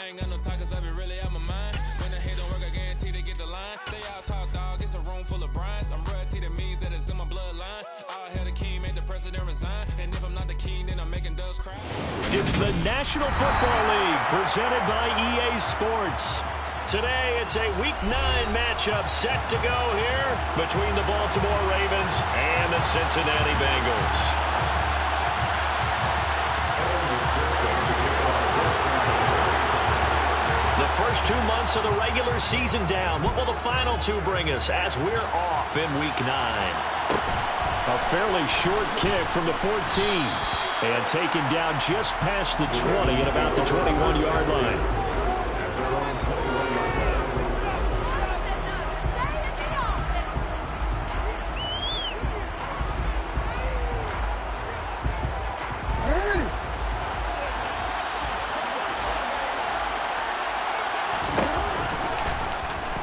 I ain't got no time, cause I be really out my mind. When the hate don't work, I guarantee to get the line. They all talk, dog, it's a room full of Bryans. I'm royalty, that means that it's in my bloodline. All hell the king, made the president resign. And if I'm not the king, then I'm making doves cry. It's the National Football League, presented by EA Sports. Today, it's a Week 9 matchup set to go here between the Baltimore Ravens and the Cincinnati Bengals. The first 2 months of the regular season down. What will the final two bring us as we're off in Week 9? A fairly short kick from the 14. And taken down just past the 20 at about the 21-yard line.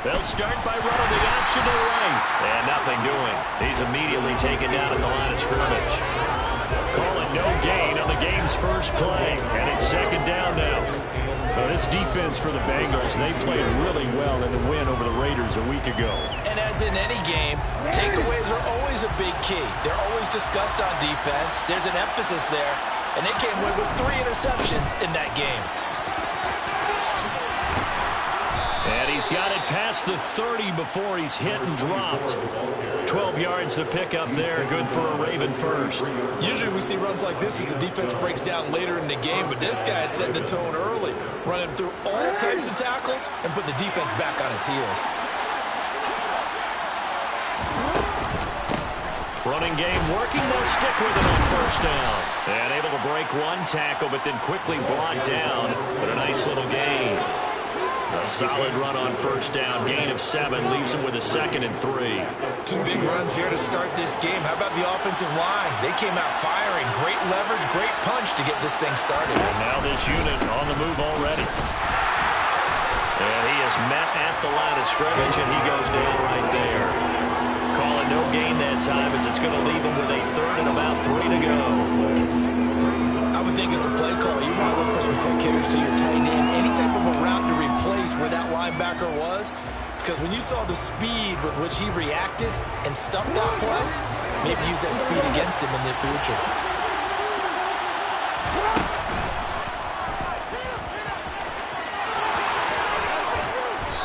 They'll start by running the option to the right. And nothing doing. He's immediately taken down at the line of scrimmage. Calling no gain on the game's first play. And it's second down now. So this defense for the Bengals, they played really well in the win over the Raiders a week ago. And as in any game, takeaways are always a big key. They're always discussed on defense. There's an emphasis there. And they came away with 3 interceptions in that game. And he's got it past the 30 before he's hit and dropped. 12 yards to pick up there. Good for a Raven first. Usually we see runs like this as the defense breaks down later in the game, but this guy is setting the tone early, running through all types of tackles and put the defense back on its heels. Running game working. They'll stick with it on first down. And able to break one tackle, but then quickly brought down. But a nice little gain. A solid run on first down. Gain of 7 leaves him with a 2nd and 3. 2 big runs here to start this game. How about the offensive line? They came out firing. Great leverage, great punch to get this thing started. And now this unit on the move already. And he is met at the line of scrimmage, and he goes down right there. Calling no gain that time as it's going to leave him with a 3rd and about 3 to go. I would think as a play call, you want to look for some quick hitters to your tight end. Any type of a route to replace where that linebacker was. Because when you saw the speed with which he reacted and stuffed that play, maybe use that speed against him in the future.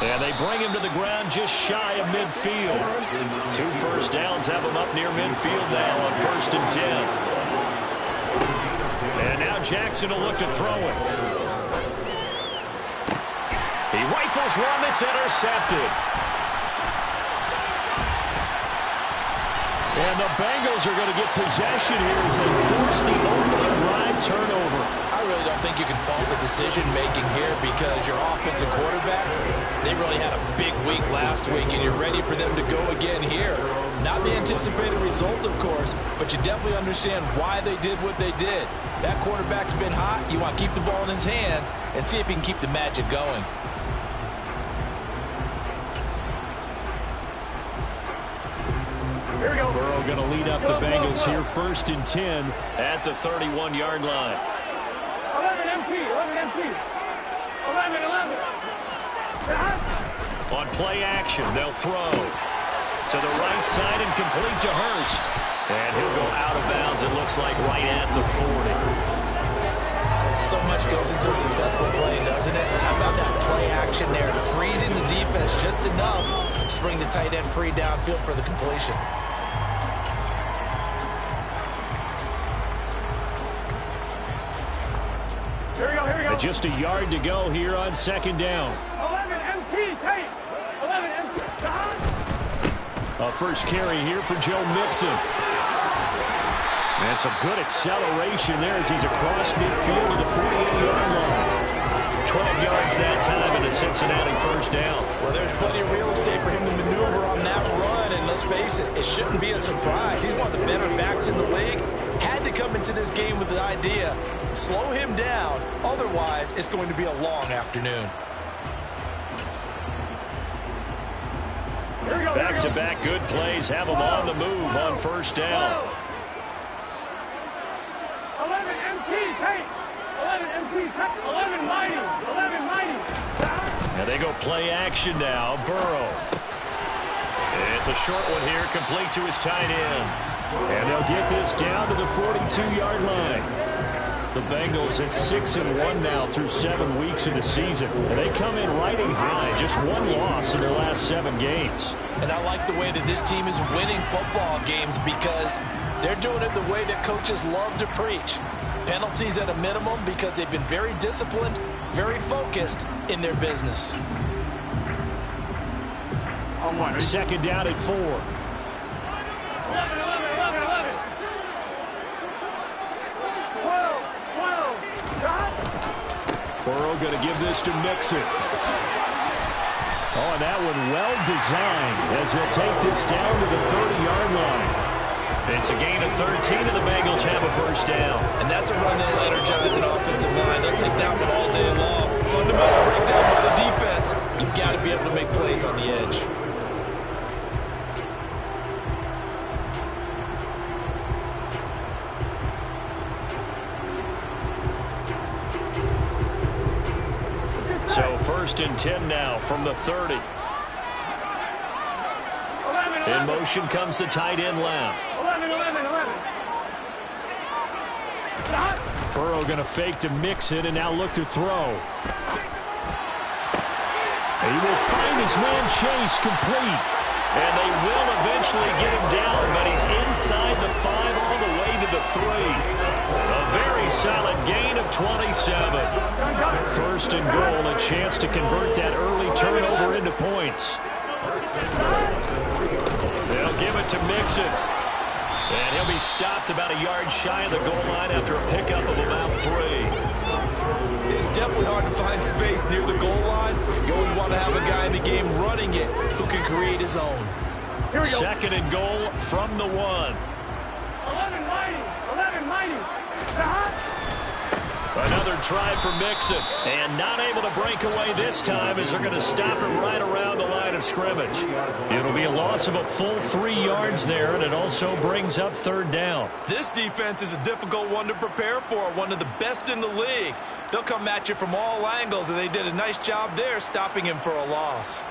And they bring him to the ground just shy of midfield. 2 first downs have him up near midfield now on 1st and 10. And now Jackson will look to throw it. He rifles one that's intercepted. And the Bengals are going to get possession here as they force the opening drive turnover. I really don't think you can fault the decision-making here because your offensive quarterback, they really had a big week last week, and you're ready for them to go again here. Not the anticipated result, of course, but you definitely understand why they did what they did. That quarterback's been hot. You want to keep the ball in his hands and see if he can keep the magic going. Here we go. Burrow going to lead up the Bengals here 1st and 10 at the 31-yard line. 11 MT, 11 MT, 11, 11. On play action, they'll throw to the right side and complete to Hurst. And he'll go out of bounds, it looks like, right at the 40. So much goes into a successful play, doesn't it? How about that play action there, freezing the defense just enough to bring the tight end free downfield for the completion. Here we go, here we go. Just a yard to go here on 2nd down. 11 MT, tight. 11 MT. A first carry here for Joe Mixon. And some good acceleration there as he's across midfield to the 48-yard line. 12 yards that time and a Cincinnati first down. Well, there's plenty of real estate for him to maneuver on that run, and let's face it, it shouldn't be a surprise. He's one of the better backs in the league. Had to come into this game with the idea, slow him down, otherwise it's going to be a long afternoon. Back-to-back good plays have him on the move on first down. 11 MT, tight. 11 MT, tight. 11 mighty. 11 mighty. They go play action now. Burrow. It's a short one here, complete to his tight end. And they'll get this down to the 42-yard line. The Bengals at 6-1 now through 7 weeks of the season. And they come in riding high, just one loss in their last 7 games. And I like the way that this team is winning football games because they're doing it the way that coaches love to preach. Penalties at a minimum because they've been very disciplined, very focused in their business. Second down at 4. 11, 11, 11, 11. 12, 12. Burrow going to give this to Mixon. Oh, and that one well designed as they'll take this down to the 30-yard line. It's a gain of 13, and the Bengals have a first down. And that's a run that'll energize an offensive line. They'll take that one all day long. Fundamental breakdown by the defense. You've got to be able to make plays on the edge. So first and 10 now from the 30. 11, In motion comes the tight end left. 11, 11, 11. Stop. Burrow going to fake to Mixon and now look to throw. He will find his man Chase complete. And they will eventually get him down, but he's inside the 5 all the way to the 3. A very solid gain of 27. First and goal, a chance to convert that early turnover into points. They'll give it to Mixon. And he'll be stopped about a yard shy of the goal line after a pickup of about 3. It's definitely hard to find space near the goal line. You always want to have a guy in the game running it who can create his own. Here we go. Second and goal from the 1. 11, mighty. 11, mighty. Stop. Another try for Mixon. And not able to break away this time as they're going to stop him right around the line of scrimmage. It'll be a loss of a full 3 yards there, and it also brings up third down. This defense is a difficult one to prepare for, one of the best in the league. They'll come at you from all angles, and they did a nice job there stopping him for a loss.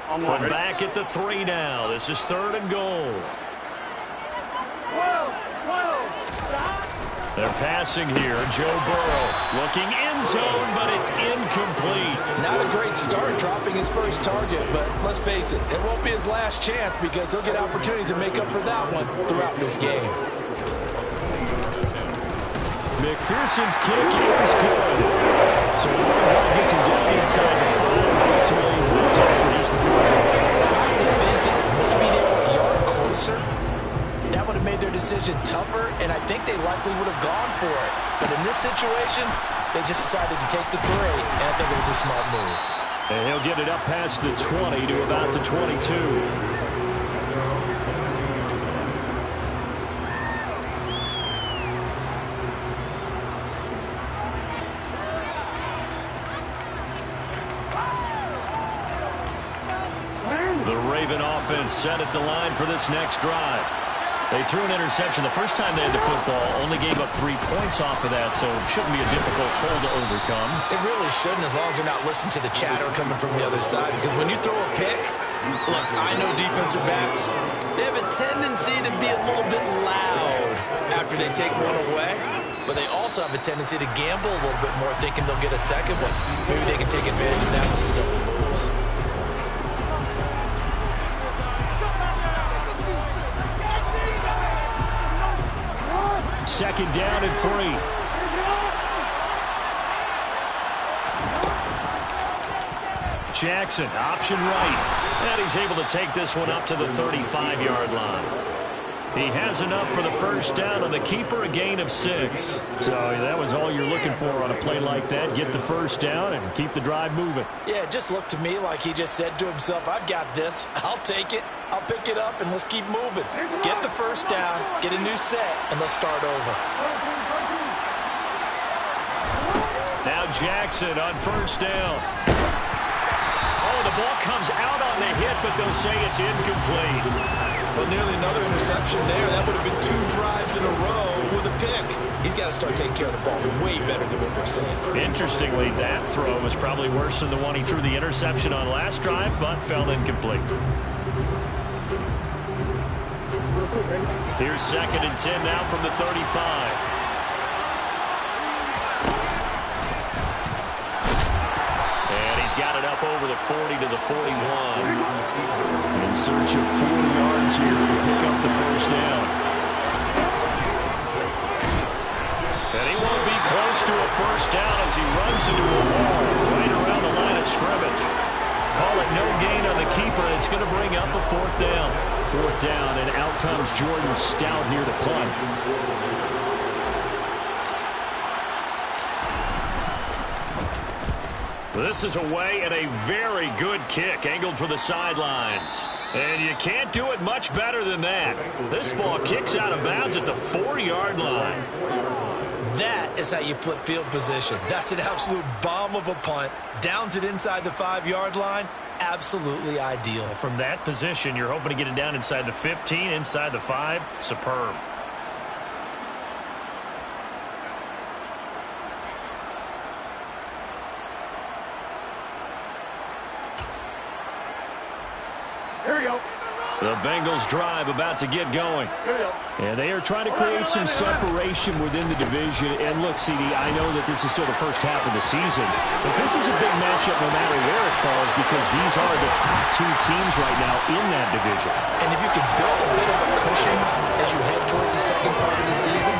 From back at the 3 now. This is third and goal. 12, 12. Stop. They're passing here. Joe Burrow looking end zone, but it's incomplete. Not a great start dropping his first target, but let's face it, it won't be his last chance because he'll get opportunities to make up for that one throughout this game. McPherson's kick is good. So the gets him down inside the 5. Ultimately, wins out for just the 4. I did think that maybe they were a yard closer. That would have made their decision tougher, and I think they likely would have gone for it. But in this situation, they just decided to take the 3, and I think it was a smart move. And he'll get it up past the 20 to about the 22. The Raven offense set at the line for this next drive. They threw an interception the first time they had the football, only gave up 3 points off of that, so it shouldn't be a difficult hole to overcome. It really shouldn't, as long as they're not listening to the chatter coming from the other side. Because when you throw a pick, look, I know defensive backs, they have a tendency to be a little bit loud after they take one away. But they also have a tendency to gamble a little bit more, thinking they'll get a second one. Maybe they can take advantage of that with some double moves. Second down and 3. Jackson, option right. And he's able to take this one up to the 35-yard line. He has enough for the first down on the keeper, a gain of 6. So that was all you're looking for on a play like that. Get the first down and keep the drive moving. Yeah, it just looked to me like he just said to himself, I've got this. I'll take it. I'll pick it up, and let's keep moving. Get the first down, get a new set, and let's start over. Now Jackson on first down. Oh, the ball comes out on the hit, but they'll say it's incomplete. Well, nearly another interception there. That would have been 2 drives in a row with a pick. He's got to start taking care of the ball way better than what we're saying. Interestingly, that throw was probably worse than the one he threw the interception on last drive, but fell incomplete. Here's 2nd and 10 now from the 35. Got it up over the 40 to the 41. In search of 4 yards here to pick up the first down. And he won't be close to a first down as he runs into a wall right around the line of scrimmage. Call it no gain on the keeper. It's going to bring up a 4th down. 4th down, and out comes Jordan Stout near the punt. This is away and a very good kick angled for the sidelines. And you can't do it much better than that. This ball kicks out of bounds at the 4-yard line. That is how you flip field position. That's an absolute bomb of a punt. Downs it inside the 5-yard line. Absolutely ideal. From that position, you're hoping to get it down inside the 15, inside the 5. Superb. Here we go. The Bengals drive about to get going. And they are trying to create some separation within the division. And look, CD, I know that this is still the first half of the season, but this is a big matchup no matter where it falls because these are the top 2 teams right now in that division. And if you can build a bit of a cushion as you head towards the second part of the season,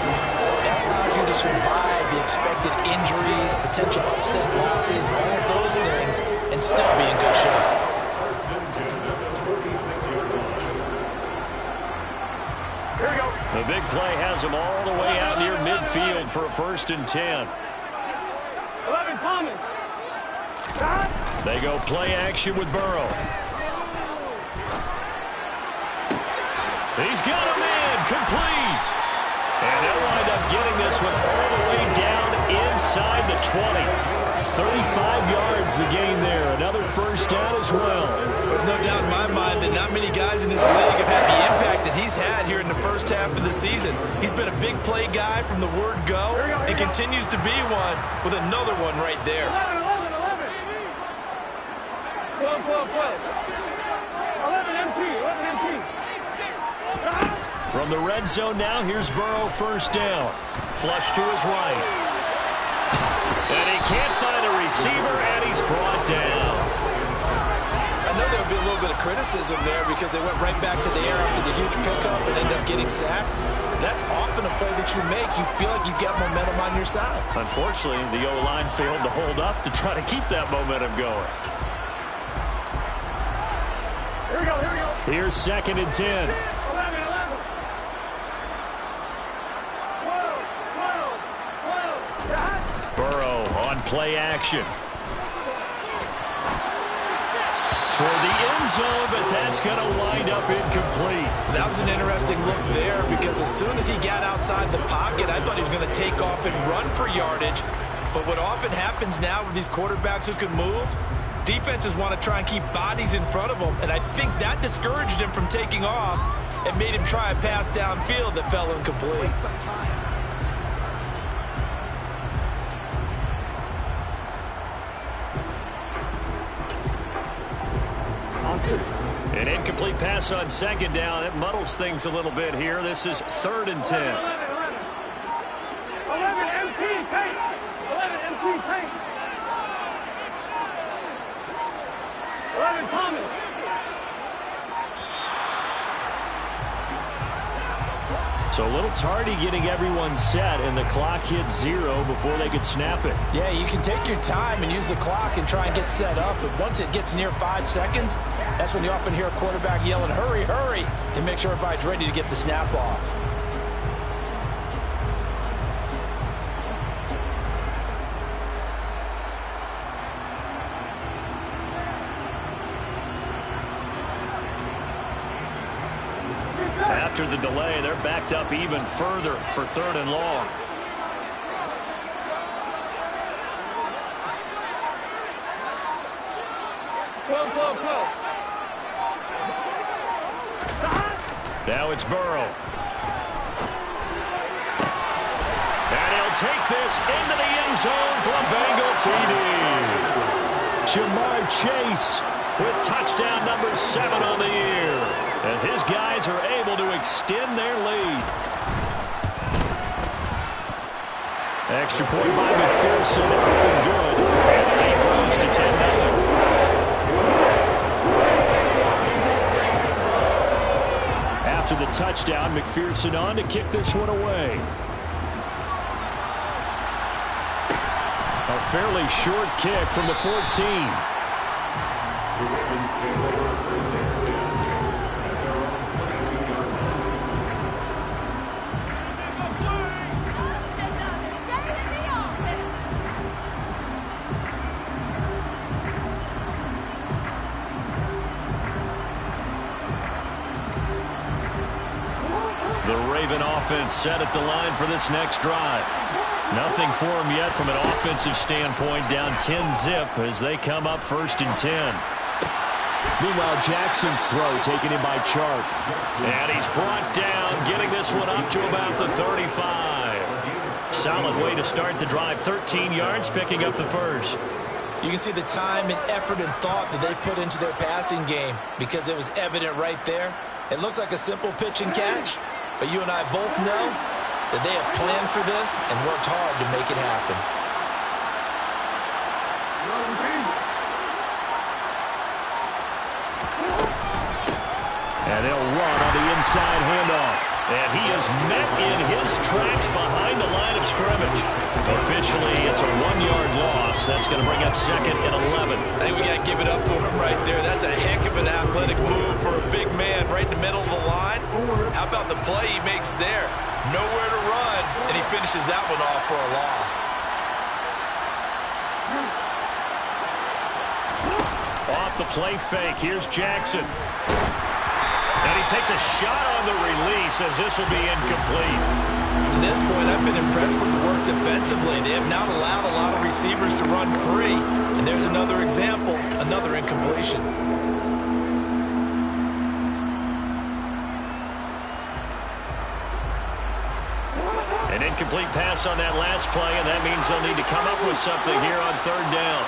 that allows you to survive the expected injuries, potential upset losses, all of those things, and still be in good shape. The big play has them all the way out near midfield for a 1st and 10. 11 Thomas. They go play action with Burrow. He's got him in, complete. And they'll wind up getting this one all the way down inside the 20. 35 yards the gain there. Another first down as well. There's no doubt in my mind that not many guys in this league have had the impact that he's had here in the first half of the season. He's been a big play guy from the word go and continues to be one with another one right there. 11, 12, 12, 12. 11 MT, 11 MT. From the red zone now, here's Burrow, first down. Flush to his right. And he can't find a receiver, and he's brought down. I know there'll be a little bit of criticism there because they went right back to the air after the huge pickup and ended up getting sacked. That's often a play that you make. You feel like you get momentum on your side. Unfortunately, the O-line failed to hold up to try to keep that momentum going. Here we go, here we go. Here's 2nd and 10. 11, 11. 12, 12, 12. Burrow on play action. Toward the end zone, but that's going to wind up incomplete. That was an interesting look there because as soon as he got outside the pocket, I thought he was going to take off and run for yardage. But what often happens now with these quarterbacks who can move, defenses want to try and keep bodies in front of them, and I think that discouraged him from taking off and made him try a pass downfield that fell incomplete. An incomplete pass on 2nd down. It muddles things a little bit here. This is 3rd and 10. 11 MT, paint. 11 MT, paint. 11 Thomas. So a little tardy getting everyone set, and the clock hits 0 before they could snap it. Yeah, you can take your time and use the clock and try and get set up, but once it gets near 5 seconds, that's when you often hear a quarterback yelling, hurry, hurry, to make sure everybody's ready to get the snap off. After the delay, they're backed up even further for 3rd and long. Now it's Burrow. And he'll take this into the end zone for a Bengal TD. Jamar Chase with touchdown number 7 on the year, as his guys are able to extend their lead. Extra point by McPherson, up and good. And the lead grows to 10-0. After the touchdown, McPherson on to kick this one away. A fairly short kick from the 14. The Raven offense set at the line for this next drive. Nothing for them yet from an offensive standpoint, down 10-zip as they come up 1st and 10. Meanwhile, Jackson's throw taken in by Chark. And he's brought down, getting this one up to about the 35. Solid way to start the drive, 13 yards, picking up the first. You can see the time and effort and thought that they put into their passing game because it was evident right there. It looks like a simple pitch and catch, but you and I both know that they have planned for this and worked hard to make it happen. And they'll run on the inside handoff. And he is met in his tracks behind the line of scrimmage. Officially, it's a 1-yard loss. That's going to bring up 2nd and 11. I think we got to give it up for him right there. That's a heck of an athletic move for a big man right in the middle of the line. How about the play he makes there? Nowhere to run, and he finishes that one off for a loss. Off the play fake, here's Jackson. And he takes a shot on the release as this will be incomplete. To this point, I've been impressed with the work defensively. They have not allowed a lot of receivers to run free. And there's another example, another incompletion. An incomplete pass on that last play, and that means they'll need to come up with something here on 3rd down.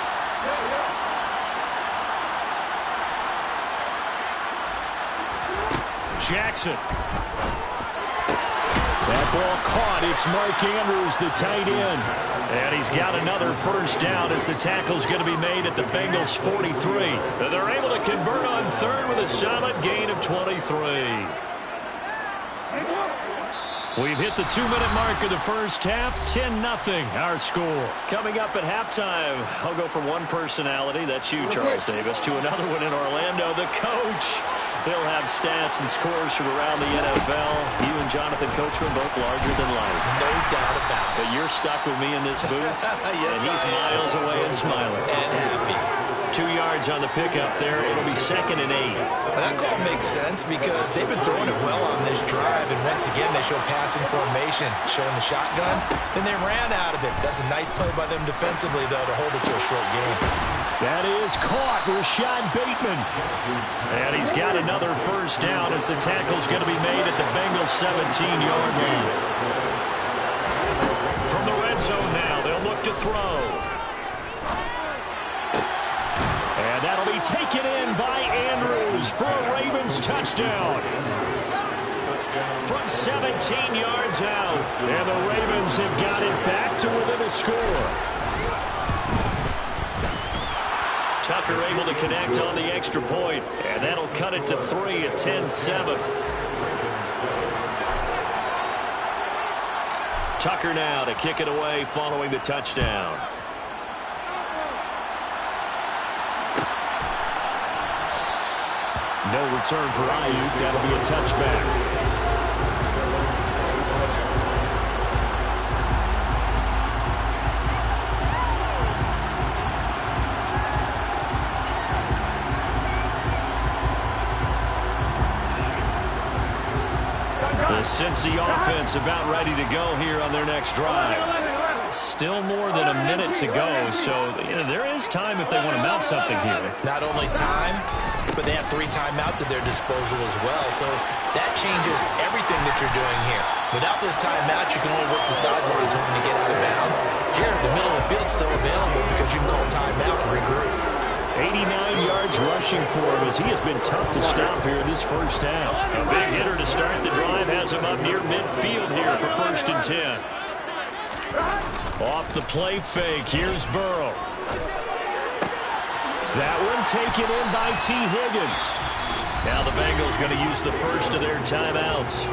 Jackson. That ball caught. It's Mark Andrews, the tight end. And he's got another 1st down as the tackle's going to be made at the Bengals' 43. And they're able to convert on 3rd with a solid gain of 23. We've hit the 2-minute mark of the first half. 10-0 our score. Coming up at halftime, I'll go from one personality, that's you, Charles Davis, to another one in Orlando, the coach. He'll have stats and scores from around the NFL. You and Jonathan Coachman both larger than life. No doubt about it. But you're stuck with me in this booth, yes, and he's miles away and smiling. And happy. 2 yards on the pickup there. It'll be 2nd and 8. That call makes sense because they've been throwing it well on this drive, and once again they show passing formation, showing the shotgun. Then they ran out of it. That's a nice play by them defensively, though, to hold it to a short game. That is caught. Rashad Bateman. And he's got another 1st down as the tackle's going to be made at the Bengals' 17-yard line. From the red zone now, they'll look to throw. And that'll be taken in by Andrews for a Ravens touchdown. From 17 yards out. And the Ravens have got it back to within a score. Tucker able to connect on the extra point, and that'll cut it to 3 at 10-7. Tucker now to kick it away following the touchdown. No return for Ayuk. That'll be a touchback. The Cincy offense about ready to go here on their next drive. Still more than a minute to go, so there is time if they want to mount something here. Not only time, but they have 3 timeouts at their disposal as well, so that changes everything that you're doing here. Without those timeouts, you can only work the sidelines hoping to get out of bounds. Here, the middle of the field is still available because you can call timeout and regroup. 89 yards rushing for him as he has been tough to stop here in this first half. A big hitter to start the drive has him up near midfield here for 1st and 10. Off the play fake, here's Burrow. That one taken in by T. Higgins. Now the Bengals going to use the first of their timeouts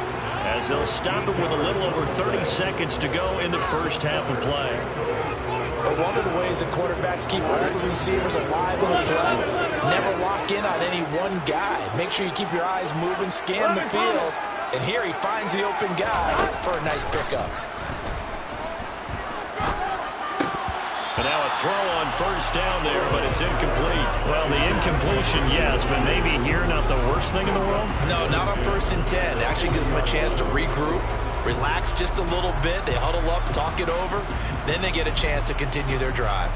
as they'll stop it with a little over 30 seconds to go in the first half of play. One of the ways that quarterbacks keep all the receivers alive in the play, never lock in on any one guy. Make sure you keep your eyes moving, scan the field, and here he finds the open guy for a nice pickup. And now a throw on 1st down there, but it's incomplete. Well, the incompletion, yes, but maybe here not the worst thing in the world? No, not on 1st and 10. It actually gives them a chance to regroup, relax just a little bit. They huddle up, talk it over. Then they get a chance to continue their drive.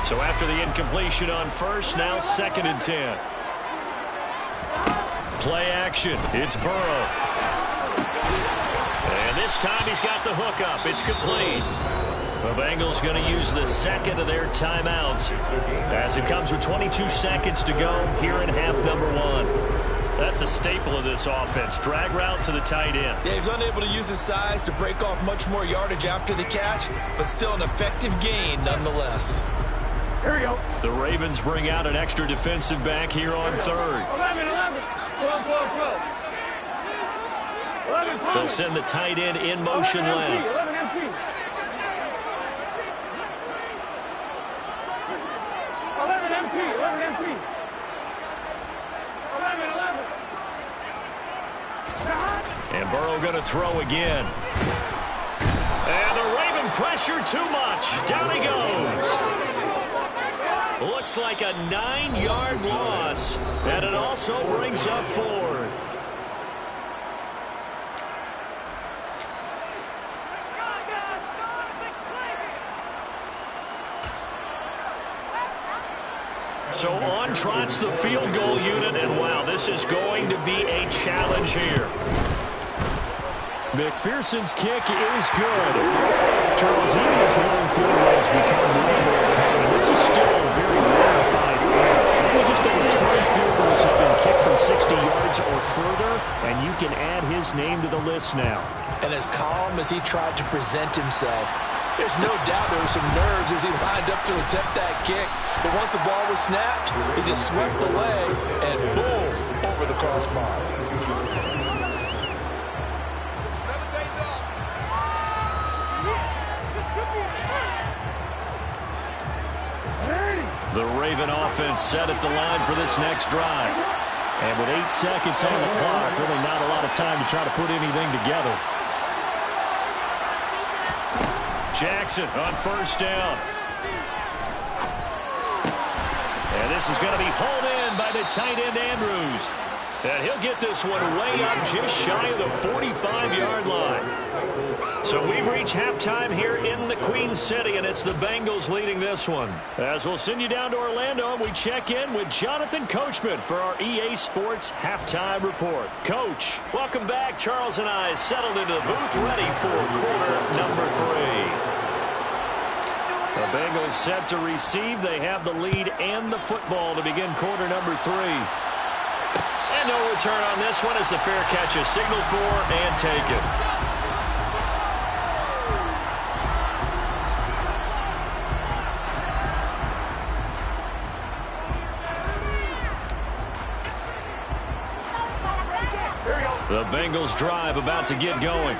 So after the incompletion on 1st, now 2nd and 10. Play action. It's Burrow. And this time he's got the hook up. It's complete. The Bengals going to use the 2nd of their timeouts as it comes with 22 seconds to go here in half number 1. That's a staple of this offense. Drag route to the tight end. Yeah, he's unable to use his size to break off much more yardage after the catch, but still an effective gain nonetheless. Here we go. The Ravens bring out an extra defensive back here on 3rd. 11, 11. 12, 12, 12. 11, 12. They'll send the tight end in motion left. 11 empty. 11 empty. 11 empty. 11, 11. And Burrow going to throw again. And the Raven pressure too much. Down he goes. Looks like a 9-yard loss. And it also brings up 4th. So on trots the field goal unit, and wow, this is going to be a challenge here. McPherson's kick is good. Charles, even as long field goals become more and more common, this is still a very rarefied area. Only just over 20 field goals have been kicked from 60 yards or further, and you can add his name to the list now. And as calm as he tried to present himself, there's no doubt there were some nerves as he lined up to attempt that kick. But once the ball was snapped, he just swept the leg and boom, over the crossbar. The Raven offense set at the line for this next drive. And with 8 seconds on the clock, really not a lot of time to try to put anything together. Jackson on 1st down. And this is going to be hauled in by the tight end Andrews. And he'll get this one way up just shy of the 45-yard line. So we've reached halftime here in the Queen City, and it's the Bengals leading this one. As we'll send you down to Orlando, and we check in with Jonathan Coachman for our EA Sports Halftime Report. Coach, welcome back. Charles and I settled into the booth ready for quarter number 3. The Bengals set to receive. They have the lead and the football to begin quarter number 3. And no return on this one as the fair catch is signaled for and taken. The Bengals drive about to get going.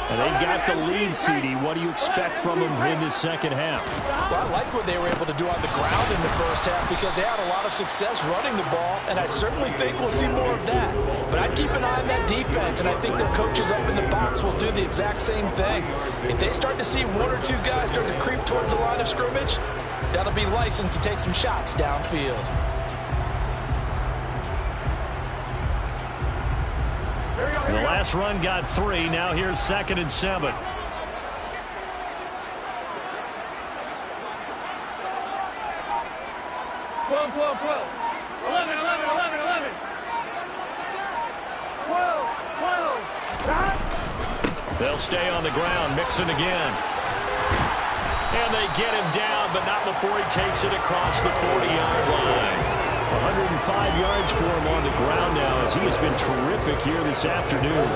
And they've got the lead, CD. What do you expect from them in this second half? Well, I like what they were able to do on the ground in the first half because they had a lot of success running the ball, and I certainly think we'll see more of that. But I'd keep an eye on that defense, and I think the coaches up in the box will do the exact same thing. If they start to see 1 or 2 guys start to creep towards the line of scrimmage, that'll be licensed to take some shots downfield. The last run got 3. Now here's 2nd and 7. 12, 12, 12. 11, 11, 11, 11. 12, 12. Stop. They'll stay on the ground. Mixon again. And they get him down, but not before he takes it across the 40-yard line. 105 yards for him on the ground now, as he has been terrific here this afternoon.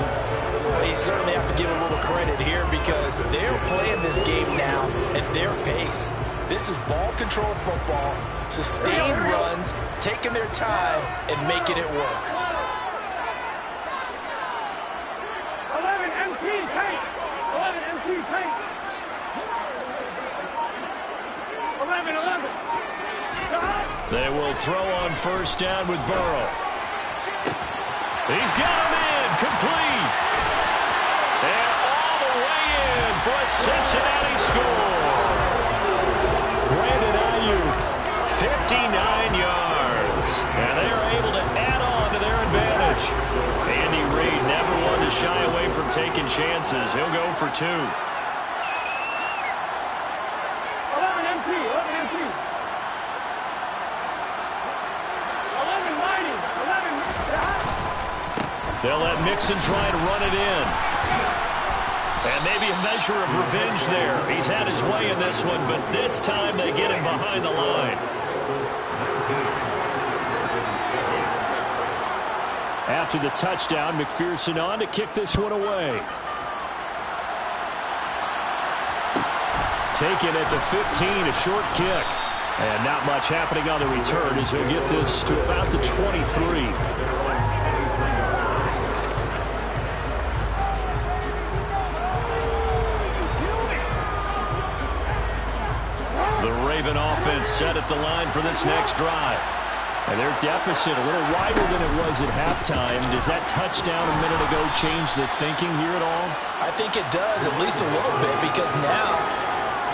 Well, you certainly have to give a little credit here because they're playing this game now at their pace. This is ball control football, sustained runs, taking their time and making it work. 11 MT paint. 11 MT paint. 11, 11. Stop. They will throw on 1st down with Burrow. He's got him in, complete. And all the way in for a Cincinnati score. Brandon Ayuk, 59 yards. And they are able to add on to their advantage. Andy Reid never wanted to shy away from taking chances. He'll go for 2. 11 MT. 11 MT. 11 mighty. 11. Stop. They'll let Mixon try to run it in. And maybe a measure of revenge there. He's had his way in this one, but this time they get him behind the line. After the touchdown, McPherson on to kick this one away. Taken at the 15, a short kick. And not much happening on the return as he'll get this to about the 23. The Raven offense set at the line for this next drive. And their deficit a little wider than it was at halftime. Does that touchdown a minute ago change the thinking here at all? I think it does, at least a little bit, because now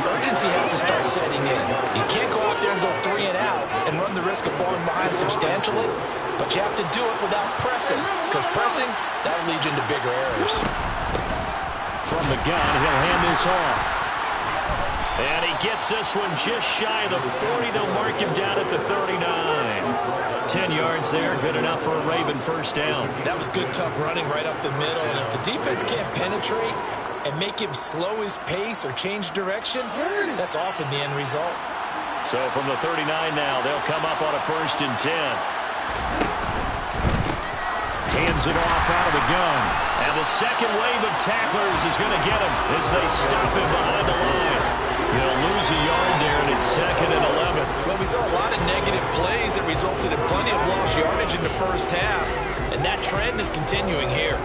urgency has to start setting in. You can't go out there and go 3 and out and run the risk of falling behind substantially, but you have to do it without pressing, because pressing, that'll lead you into bigger errors. From the gun, he'll hand this off. And he gets this one just shy of the 40. They'll mark him down at the 39. 10 yards there, good enough for a Raven 1st down. That was good, tough running right up the middle, and if the defense can't penetrate and make him slow his pace or change direction, that's often the end result. So from the 39 now, they'll come up on a 1st and 10. Hands it off out of the gun. And the second wave of tacklers is going to get him as they stop him behind the line. He'll lose a yard there, and it's 2nd and 11. Well, we saw a lot of negative plays that resulted in plenty of lost yardage in the first half, and that trend is continuing here.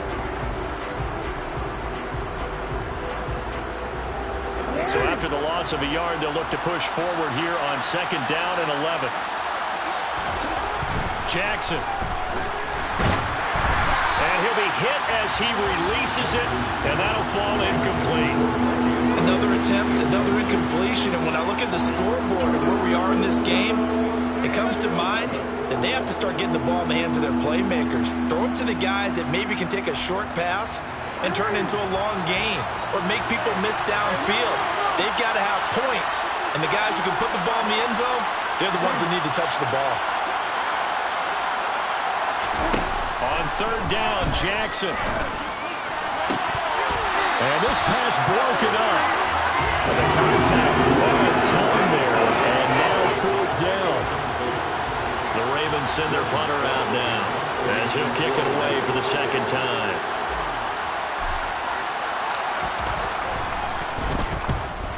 So after the loss of a yard, they'll look to push forward here on 2nd down and 11. Jackson. And he'll be hit as he releases it, and that'll fall incomplete. Another attempt, another incompletion, and when I look at the scoreboard and where we are in this game, it comes to mind that they have to start getting the ball in the hands of their playmakers. Throw it to the guys that maybe can take a short pass and turn it into a long gain or make people miss downfield. They've got to have points, and the guys who can put the ball in the end zone, they're the ones that need to touch the ball. On 3rd down, Jackson. And this pass broken up. And the contact right on time there. And now 4th down. The Ravens send their punter out now as he'll kick it away for the 2nd time.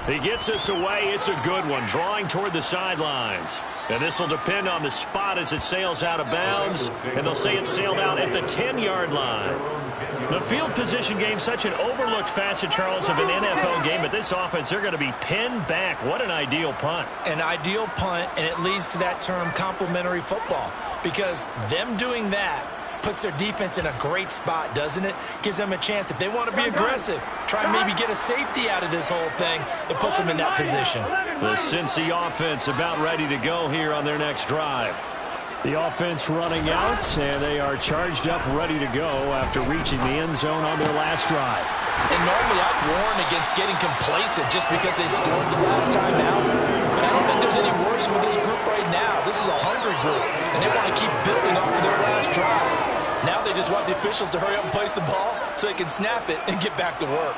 He gets this away. It's a good one, drawing toward the sidelines. And this will depend on the spot as it sails out of bounds. And they'll say it sailed out at the 10-yard line. The field position game, such an overlooked facet, Charles, of an NFL game. But this offense, they're going to be pinned back. What an ideal punt. An ideal punt, and it leads to that term complementary football. Because them doing that puts their defense in a great spot, doesn't it? Gives them a chance. If they want to be aggressive, try and maybe get a safety out of this whole thing, it puts them in that position. The Cincy offense about ready to go here on their next drive. The offense running out, and they are charged up, ready to go after reaching the end zone on their last drive. And normally I'd warn against getting complacent just because they scored the last time out. But I don't think there's any worries with this group right now. This is a hungry group, and they want to keep building off of their last drive. Now they just want the officials to hurry up and place the ball so they can snap it and get back to work.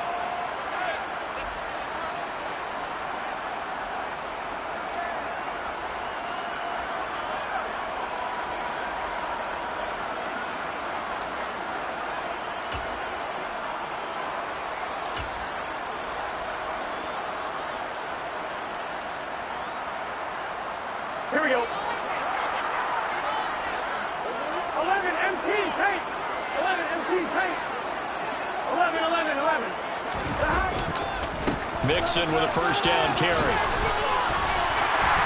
Here we go. 11 MT paint. 11 MT paint. 11, 11, 11. Mixon with a first down carry.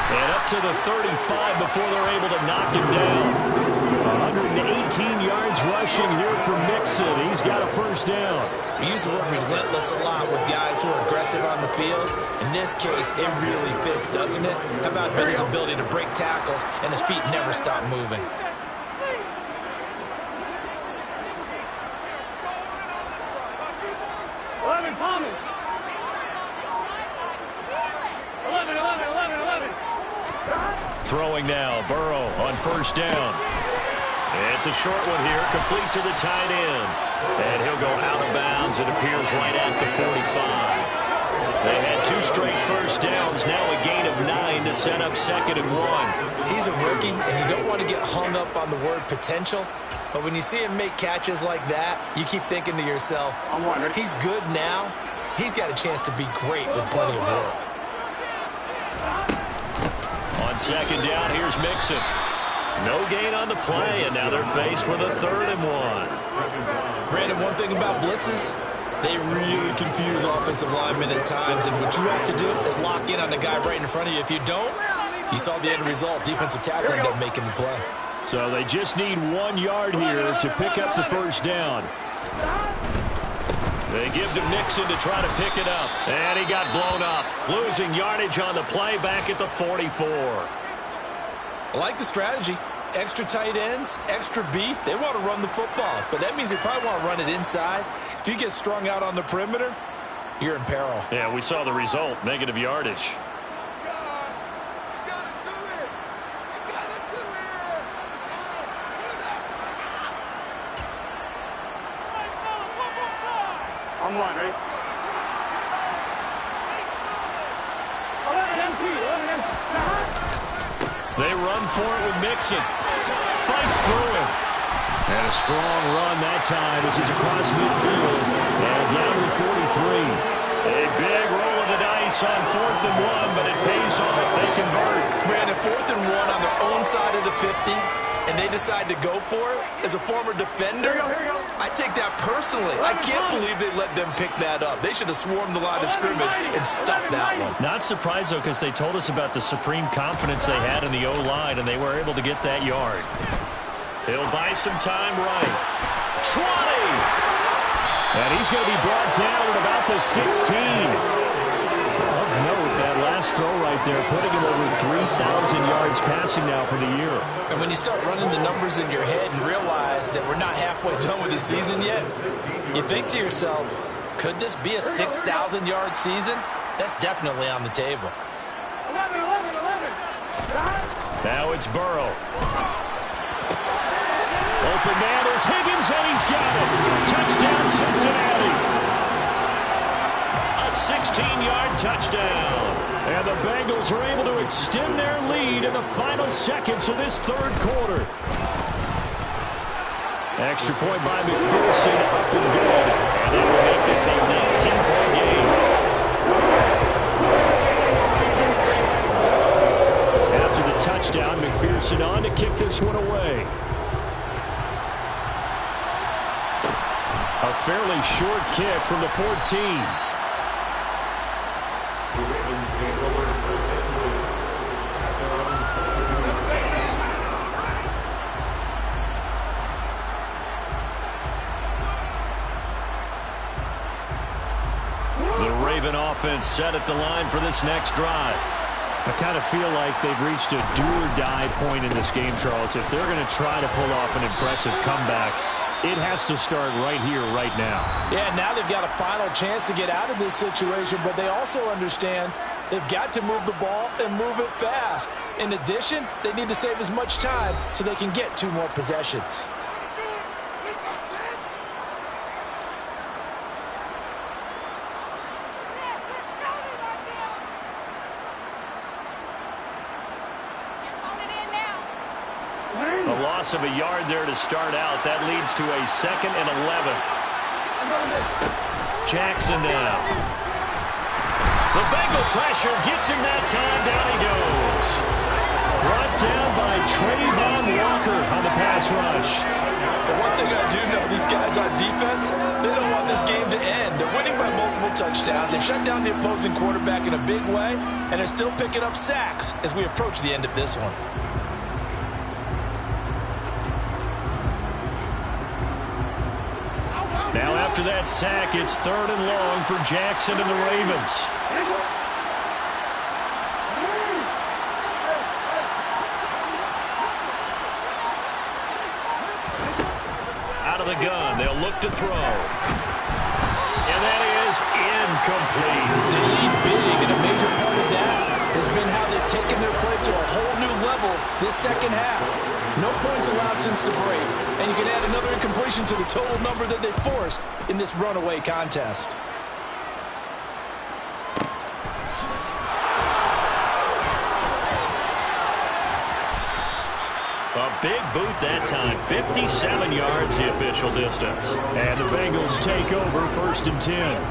And up to the 35 before they're able to knock him down. 118 yards rushing here for Mixon. He's got a first down. We use the word relentless a lot with guys who are aggressive on the field. In this case, it really fits, doesn't it? How about his ability to break tackles and his feet never stop moving? Thomas. 11, 11, 11, 11. Throwing now, Burrow on first down. It's a short one here, complete to the tight end. And he'll go out of bounds, it appears, right at the 45. They had 2 straight first downs, now a gain of 9 to set up 2nd and 1. He's a rookie, and you don't want to get hung up on the word potential. But when you see him make catches like that, you keep thinking to yourself, he's good now. He's got a chance to be great with plenty of work. On 2nd down, here's Mixon. No gain on the play, and now they're faced with a 3rd and 1. Brandon, one thing about blitzes, they really confuse offensive linemen at times, and what you have to do is lock in on the guy right in front of you. If you don't, you saw the end result. Defensive tackle ended up making the play. So they just need 1 yard here to pick up the first down. They give to Mixon to try to pick it up, and he got blown up. Losing yardage on the play back at the 44. I like the strategy. Extra tight ends, extra beef. They want to run the football, but that means they probably want to run it inside. If you get strung out on the perimeter, you're in peril. Yeah, we saw the result, negative yardage. I'm one, right? 11 MT, 11 MT. They run for it with Mixon. Fights through him. And a strong run that time as he's across midfield. And down to the 43. A big roll of the dice on 4th and 1, but it pays off. They convert. Brandon, 4th and 1 on their own side of the 50, and they decide to go for it. As a former defender, Here we go. I take that personally. I can't believe they let them pick that up. They should have swarmed the line of scrimmage and stuffed that one. Not surprised, though, because they told us about the supreme confidence they had in the O-line, and they were able to get that yard. He'll buy some time right. 20! And he's going to be brought down at about the 16. Of note, that last throw right there, putting him over 3,000 yards passing now for the year. And when you start running the numbers in your head and realize that we're not halfway done with the season yet, you think to yourself, could this be a 6,000-yard season? That's definitely on the table. 11, 11, 11. Now it's Burrow. Open man is Higgins, and he's got it. Touchdown, Cincinnati. A 16-yard touchdown. And the Bengals are able to extend their lead in the final seconds of this 3rd quarter. Extra point by McPherson, up and good. And that will make this a 19-point game. After the touchdown, McPherson on to kick this one away. A fairly short kick from the 14. The Raven offense set at the line for this next drive. I kind of feel like they've reached a do-or-die point in this game, Charles. If they're going to try to pull off an impressive comeback, it has to start right here, right now. Yeah, now they've got a final chance to get out of this situation, but they also understand they've got to move the ball and move it fast. In addition, they need to save as much time so they can get 2 more possessions. A loss of a yard there to start out. That leads to a 2nd and 11. Jackson now. The Bengal pressure gets him that time. Down he goes. Brought down by Trayvon Walker on the pass rush. But one thing I do know, these guys on defense, they don't want this game to end. They're winning by multiple touchdowns. They've shut down the opposing quarterback in a big way, and they're still picking up sacks as we approach the end of this one. Now after that sack, it's 3rd and long for Jackson and the Ravens. Out of the gun, they'll look to throw. And that is incomplete. They lead big, and a major part of that has been how they've taken their play to a whole new level this second half. No points allowed since the break, and you can add another incompletion to the total number that they forced in this runaway contest. A big boot that time. 57 yards the official distance. And the Bengals take over 1st and 10.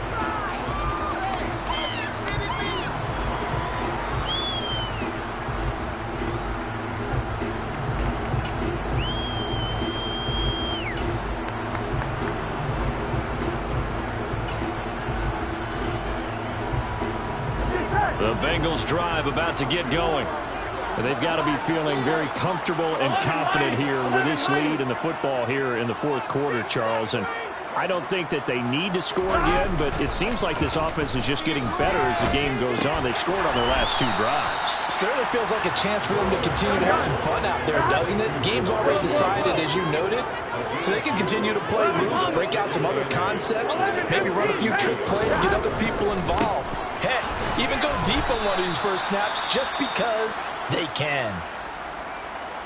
The Bengals drive about to get going. And they've got to be feeling very comfortable and confident here with this lead in the football here in the 4th quarter, Charles. And I don't think that they need to score again, but it seems like this offense is just getting better as the game goes on. They've scored on their last 2 drives. Certainly feels like a chance for them to continue to have some fun out there, doesn't it? Game's already decided, as you noted, so they can continue to play loose, break out some other concepts, maybe run a few trick plays, get other people involved. Heck, even go deep on one of these first snaps just because they can.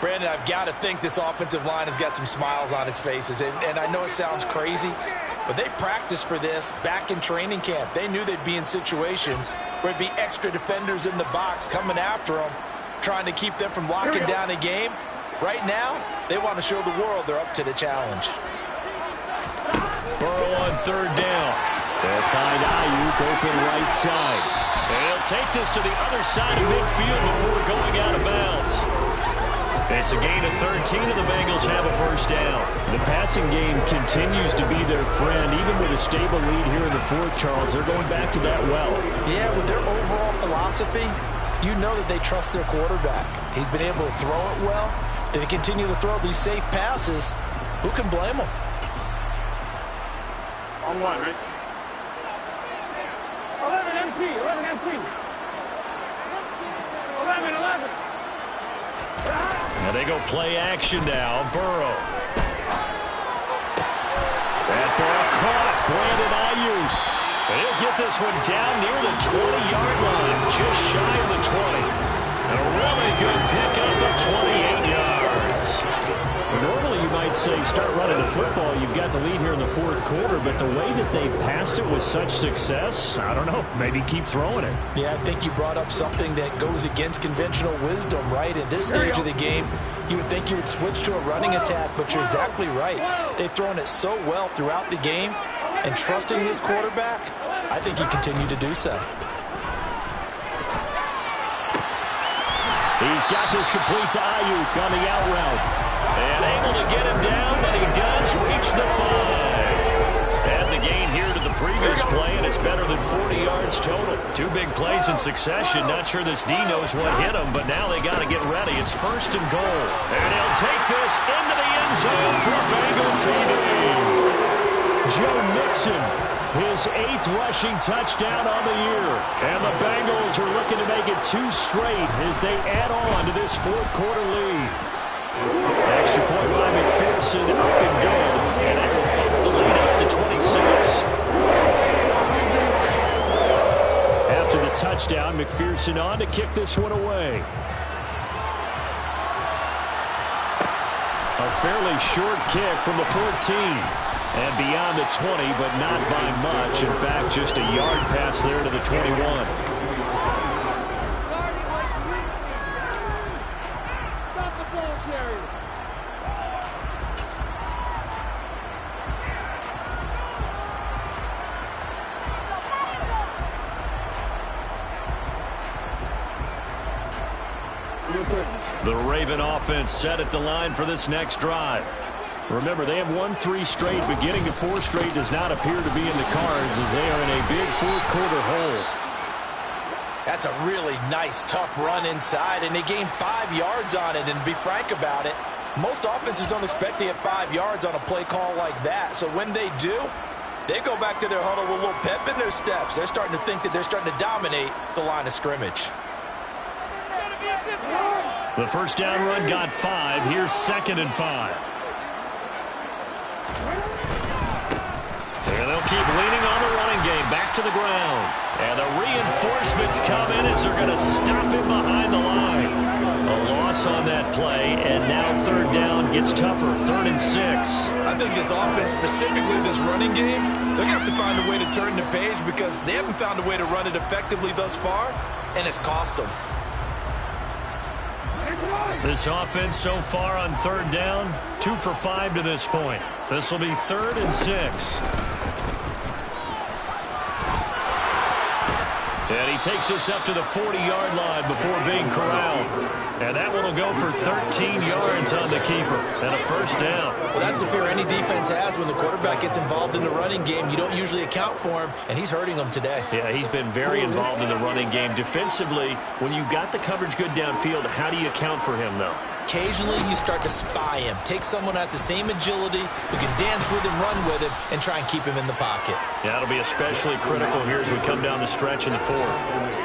Brandon, I've got to think this offensive line has got some smiles on its faces. And I know it sounds crazy, but they practiced for this back in training camp. They knew they'd be in situations where it'd be extra defenders in the box coming after them, trying to keep them from locking down a game. Right now, they want to show the world they're up to the challenge. Burrow on 3rd down. They'll find Ayuk open right side. And he'll take this to the other side of midfield before going out of bounds. It's a gain of 13, and the Bengals have a 1st down. The passing game continues to be their friend. Even with a stable lead here in the 4th, Charles, they're going back to that well. Yeah, with their overall philosophy, you know that they trust their quarterback. He's been able to throw it well. If they continue to throw these safe passes, who can blame them? On 1, right? 11 MT, 11 MT. 11. Now they go play action now. Burrow. That ball caught. Brandon Ayuk. And he'll get this one down near the 20-yard line. Just shy of the 20. And a really good pickup of 28 yards. Normally you might say start running the football. You've got the lead here in the 4th quarter. But the way that they've passed it with such success, I don't know. Maybe keep throwing it. Yeah, I think you brought up something that goes against conventional wisdom, right? At this stage of the game, you would think you would switch to a running attack, but you're exactly right. They've thrown it so well throughout the game, and trusting this quarterback, I think he continued to do so. He's got this complete to Ayuk on the out route. And able to get him down, but he does reach the 5. And the gain here to the previous play, and it's better than 40 yards total. 2 big plays in succession. Not sure this D knows what hit him, but now they got to get ready. It's 1st and goal. And he'll take this into the end zone for Bengal TV. Joe Mixon His 8th rushing touchdown on the year. And the Bengals are looking to make it 2 straight as they add on to this fourth-quarter lead. Extra point by McPherson, up and good. And it will bump the lead up to 26. After the touchdown, McPherson on to kick this one away. A fairly short kick from the 14. And beyond the 20, but not by much. In fact, just a yard pass there to the 21. Stop the ball carrier. The Raven offense set at the line for this next drive. Remember, they have won 3 straight, but getting to 4 straight does not appear to be in the cards as they are in a big fourth-quarter hole. That's a really nice, tough run inside, and they gained 5 yards on it. And to be frank about it, most offenses don't expect to get 5 yards on a play call like that. So when they do, they go back to their huddle with a little pep in their steps. They're starting to think that they're starting to dominate the line of scrimmage. The first down run got 5. Here's 2nd and 5. And they'll keep leaning on the running game. Back to the ground. And the reinforcements come in as they're going to stop him behind the line. A loss on that play, and now 3rd down gets tougher. 3rd and 6. I think this offense, specifically this running game, they're going to have to find a way to turn the page because they haven't found a way to run it effectively thus far, and it's cost them. This offense so far on 3rd down, 2 for 5 to this point. This will be 3rd and 6. And he takes us up to the 40-yard line before being corralled. And that one will go for 13 yards on the keeper and a first down. Well, that's the fear any defense has when the quarterback gets involved in the running game. You don't usually account for him, and he's hurting them today. Yeah, he's been very involved in the running game. Defensively, when you've got the coverage good downfield, how do you account for him, though? Occasionally, you start to spy him. Take someone that has the same agility, who can dance with him, run with him, and try and keep him in the pocket. Yeah, it'll be especially critical here as we come down the stretch in the 4th.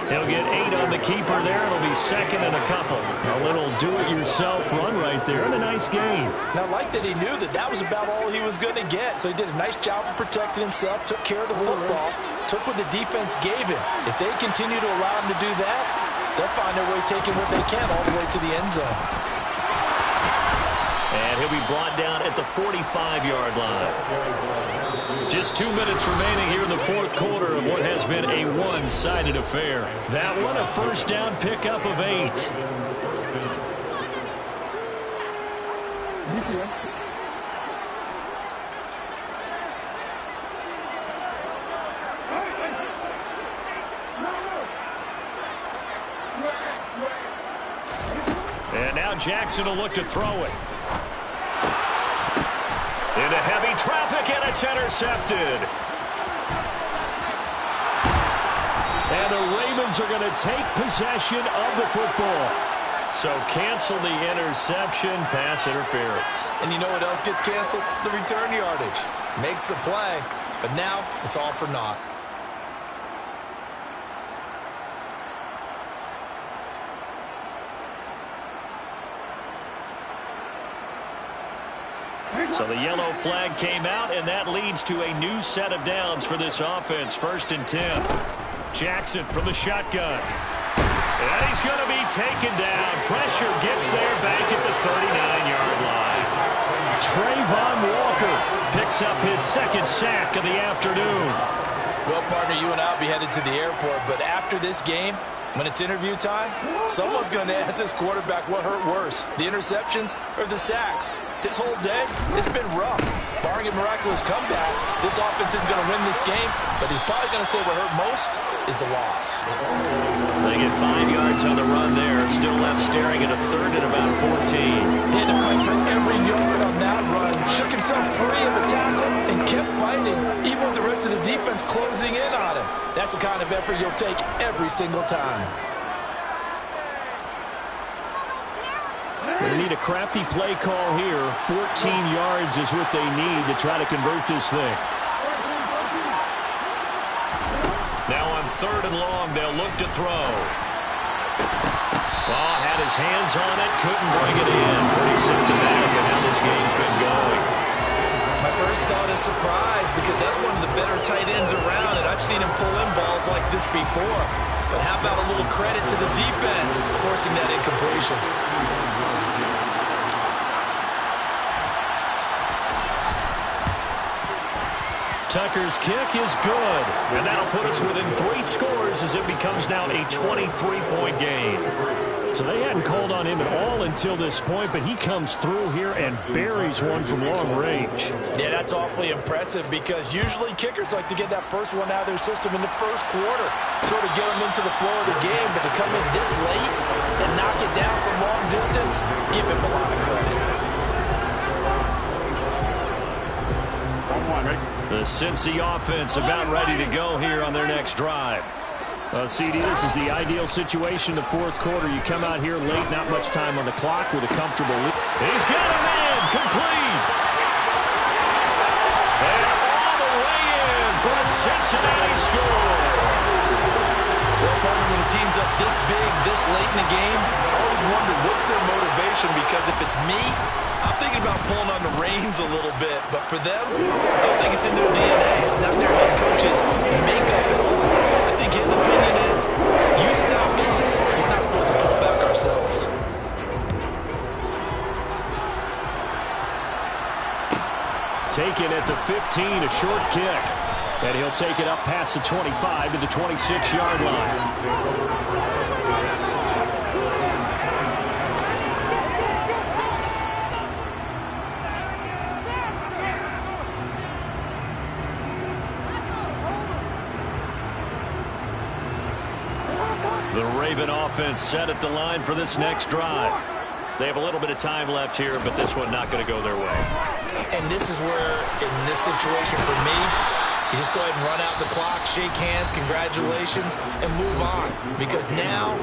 He'll get 8 on the keeper there. It'll be 2nd and a couple. A little do-it-yourself run right there and a nice gain. Now, I like that he knew that that was about all he was going to get. So he did a nice job of protecting himself, took care of the football, took what the defense gave him. If they continue to allow him to do that, they'll find their way taking what they can all the way to the end zone. And he'll be brought down at the 45-yard line. Just 2 minutes remaining here in the 4th quarter of what has been a one-sided affair. That one a first down pickup of 8. And now Jackson will look to throw it. Into heavy traffic, and it's intercepted. And the Ravens are going to take possession of the football. So cancel the interception, pass interference. And you know what else gets canceled? The return yardage. Makes the play, but now it's all for naught. So the yellow flag came out, and that leads to a new set of downs for this offense. 1st and 10. Jackson from the shotgun. And he's going to be taken down. Pressure gets there back at the 39-yard line. Trayvon Walker picks up his 2nd sack of the afternoon. Well, partner, you and I will be headed to the airport, but after this game, when it's interview time, someone's going to ask this quarterback what hurt worse, the interceptions or the sacks. This whole day, it's been rough. Barring a miraculous comeback, this offense isn't going to win this game, but he's probably going to say what hurt most is the loss. They get 5 yards on the run there. Still left staring at a 3rd and about 14. He had to fight for every yard on that run. Shook himself free of the tackle and kept fighting, even with the rest of the defense closing in on him. That's the kind of effort you'll take every single time. They need a crafty play call here. 14 yards is what they need to try to convert this thing. 3rd and long. They'll look to throw. Oh, had his hands on it, couldn't bring it in. Pretty symptomatic of how this game's been going. My first thought is surprise, because that's one of the better tight ends around, and I've seen him pull in balls like this before. But how about a little credit to the defense, forcing that incompletion? Tucker's kick is good. And that'll put us within 3 scores as it becomes now a 23-point game. So they hadn't called on him at all until this point, but he comes through here and buries one from long range. Yeah, that's awfully impressive, because usually kickers like to get that first one out of their system in the first quarter, sort of get them into the flow of the game, but to come in this late and knock it down from long distance, give him a lot of credit. The Cincy offense about ready to go here on their next drive. CD, this is the ideal situation in the 4th quarter. You come out here late, not much time on the clock with a comfortable lead. He's got a man, complete. And all the way in for a Cincinnati score. Well, partner, when a team's up this big, this late in the game, I always wonder what's their motivation, because if it's me, I'm thinking about pulling on the reins a little bit. But for them, I don't think it's in their DNA. It's not their head coach's makeup at all. I think his opinion is, you stop us, we're not supposed to pull back ourselves. Taken at the 15, a short kick. And he'll take it up past the 25 to the 26-yard line. The Raven offense set at the line for this next drive. They have a little bit of time left here, but this one not going to go their way. And this is where, in this situation for me, you just go ahead and run out the clock, shake hands, congratulations, and move on. Because now,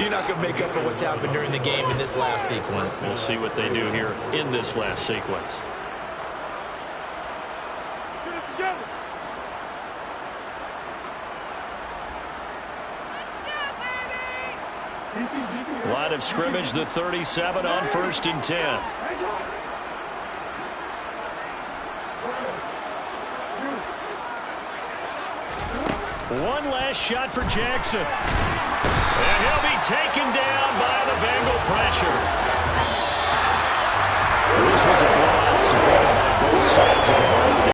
you're not going to make up for what's happened during the game in this last sequence. We'll see what they do here in this last sequence. Get it together. Line of scrimmage, the 37 on 1st and 10. One last shot for Jackson. And he'll be taken down by the Bengal pressure. This was a blowout, so both sides of the ball.